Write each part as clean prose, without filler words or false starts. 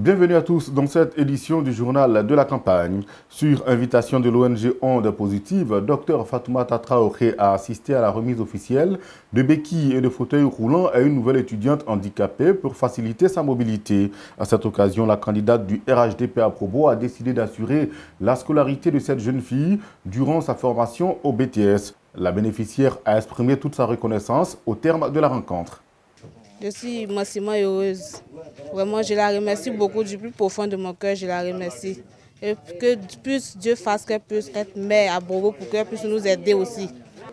Bienvenue à tous dans cette édition du journal de la campagne. Sur invitation de l'ONG Onde Positive, Dr Fatoumata Traoré a assisté à la remise officielle de béquilles et de fauteuils roulants à une nouvelle étudiante handicapée pour faciliter sa mobilité. À cette occasion, la candidate du RHDP à Probo a décidé d'assurer la scolarité de cette jeune fille durant sa formation au BTS. La bénéficiaire a exprimé toute sa reconnaissance au terme de la rencontre. Je suis immensément heureuse. Vraiment, je la remercie beaucoup du plus profond de mon cœur. Je la remercie. Et que plus Dieu fasse qu'elle puisse être mère à Bobo pour qu'elle puisse nous aider aussi.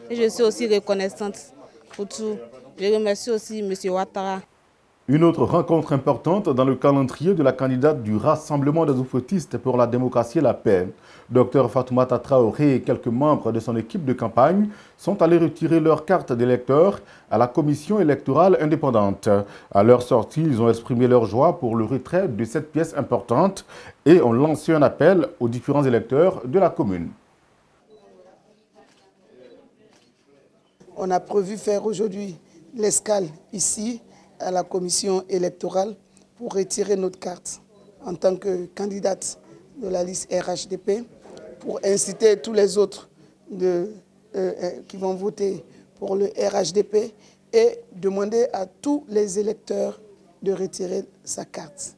Et je suis aussi reconnaissante pour tout. Je remercie aussi M. Ouattara. Une autre rencontre importante dans le calendrier de la candidate du Rassemblement des oufouettistes pour la démocratie et la paix. Dr Fatoumata Traoré et quelques membres de son équipe de campagne sont allés retirer leur carte d'électeur à la commission électorale indépendante. À leur sortie, ils ont exprimé leur joie pour le retrait de cette pièce importante et ont lancé un appel aux différents électeurs de la commune. On a prévu faire aujourd'hui l'escale ici à la commission électorale pour retirer notre carte en tant que candidate de la liste RHDP, pour inciter tous les autres qui vont voter pour le RHDP et demander à tous les électeurs de retirer sa carte.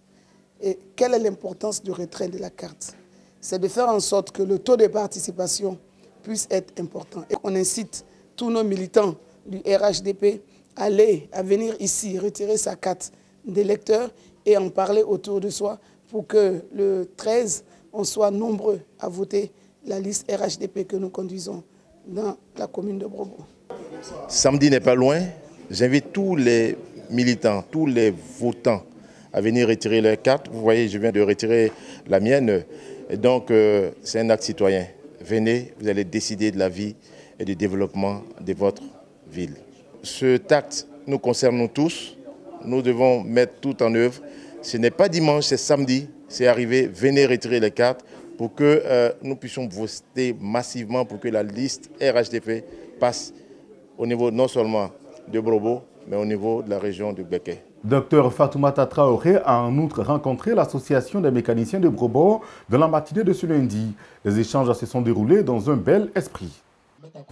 Et quelle est l'importance du retrait de la carte? C'est de faire en sorte que le taux de participation puisse être important. Et on incite tous nos militants du RHDP à venir ici retirer sa carte d'électeur et en parler autour de soi pour que le 13, on soit nombreux à voter la liste RHDP que nous conduisons dans la commune de Brobo. Samedi n'est pas loin. J'invite tous les militants, tous les votants à venir retirer leur carte. Vous voyez, je viens de retirer la mienne. Et donc, c'est un acte citoyen. Venez, vous allez décider de la vie et du développement de votre ville. Cet acte nous concerne nous tous. Nous devons mettre tout en œuvre. Ce n'est pas dimanche, c'est samedi. C'est arrivé. Venez retirer les cartes pour que nous puissions voter massivement pour que la liste RHDP passe au niveau non seulement de Brobo, mais au niveau de la région du Béké. Dr Fatoumata Traoré a en outre rencontré l'association des mécaniciens de Brobo dans la matinée de ce lundi. Les échanges se sont déroulés dans un bel esprit.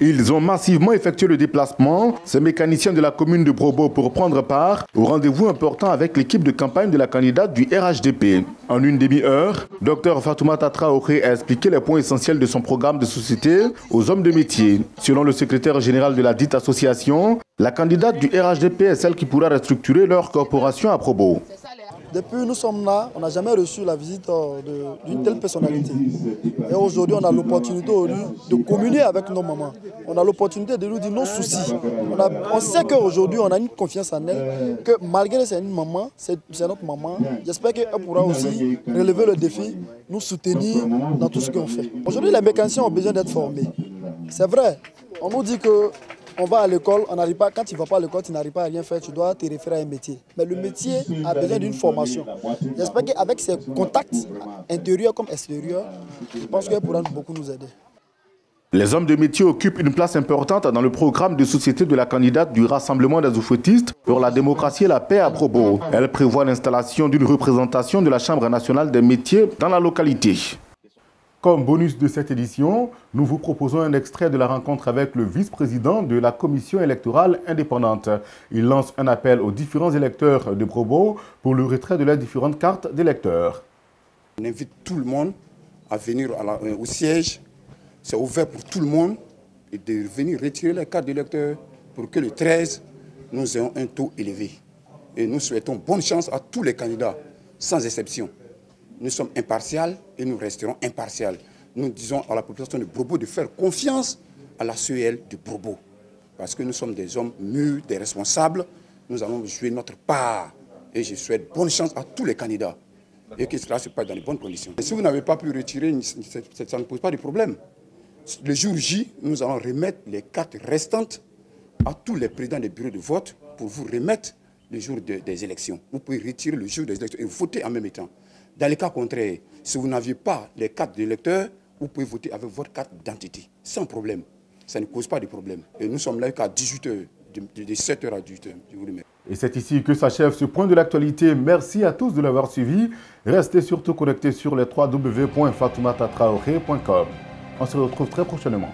Ils ont massivement effectué le déplacement, ces mécaniciens de la commune de Brobo, pour prendre part au rendez-vous important avec l'équipe de campagne de la candidate du RHDP. En une demi-heure, Dr Fatoumata Traoré a expliqué les points essentiels de son programme de société aux hommes de métier. Selon le secrétaire général de la dite association, la candidate du RHDP est celle qui pourra restructurer leur corporation à Brobo. Depuis nous sommes là, on n'a jamais reçu la visite d'une telle personnalité. Et aujourd'hui, on a l'opportunité de communier avec nos mamans. On a l'opportunité de nous dire nos soucis. On sait qu'aujourd'hui, on a une confiance en elle, que malgré c'est une maman, c'est notre maman, j'espère qu'elle pourra aussi relever le défi, nous soutenir dans tout ce qu'on fait. Aujourd'hui, les mécaniciens ont besoin d'être formés. C'est vrai, on nous dit que on va à l'école, on n'arrive pas, quand tu ne vas pas à l'école, tu n'arrives pas à rien faire, tu dois te référer à un métier. Mais le métier a besoin d'une formation. J'espère qu'avec ses contacts intérieurs comme extérieurs, je pense qu'elle pourra beaucoup nous aider. Les hommes de métier occupent une place importante dans le programme de société de la candidate du Rassemblement des oufouettistes pour la démocratie et la paix à Brobo. Elle prévoit l'installation d'une représentation de la Chambre nationale des métiers dans la localité. Comme bonus de cette édition, nous vous proposons un extrait de la rencontre avec le vice-président de la commission électorale indépendante. Il lance un appel aux différents électeurs de Brobo pour le retrait de leurs différentes cartes d'électeurs. On invite tout le monde à venir au siège. C'est ouvert pour tout le monde et de venir retirer les cartes d'électeurs pour que le 13, nous ayons un taux élevé. Et nous souhaitons bonne chance à tous les candidats, sans exception. Nous sommes impartials et nous resterons impartials. Nous disons à la population de Brobo de faire confiance à la CEL de Brobo. Parce que nous sommes des hommes mûrs, des responsables. Nous allons jouer notre part. Et je souhaite bonne chance à tous les candidats. Et que cela se passe dans de bonnes conditions. Et si vous n'avez pas pu retirer, ça ne pose pas de problème. Le jour J, nous allons remettre les cartes restantes à tous les présidents des bureaux de vote pour vous remettre le jour des élections. Vous pouvez retirer le jour des élections et voter en même temps. Dans le cas contraire, si vous n'aviez pas les cartes d'électeurs, vous pouvez voter avec votre carte d'identité, sans problème. Ça ne cause pas de problème. Et nous sommes là qu'à 18 h. de 7h à 18h. Je vous remercie. Et c'est ici que s'achève ce point de l'actualité. Merci à tous de l'avoir suivi. Restez surtout connectés sur les www.fatoumatatraoré.com. On se retrouve très prochainement.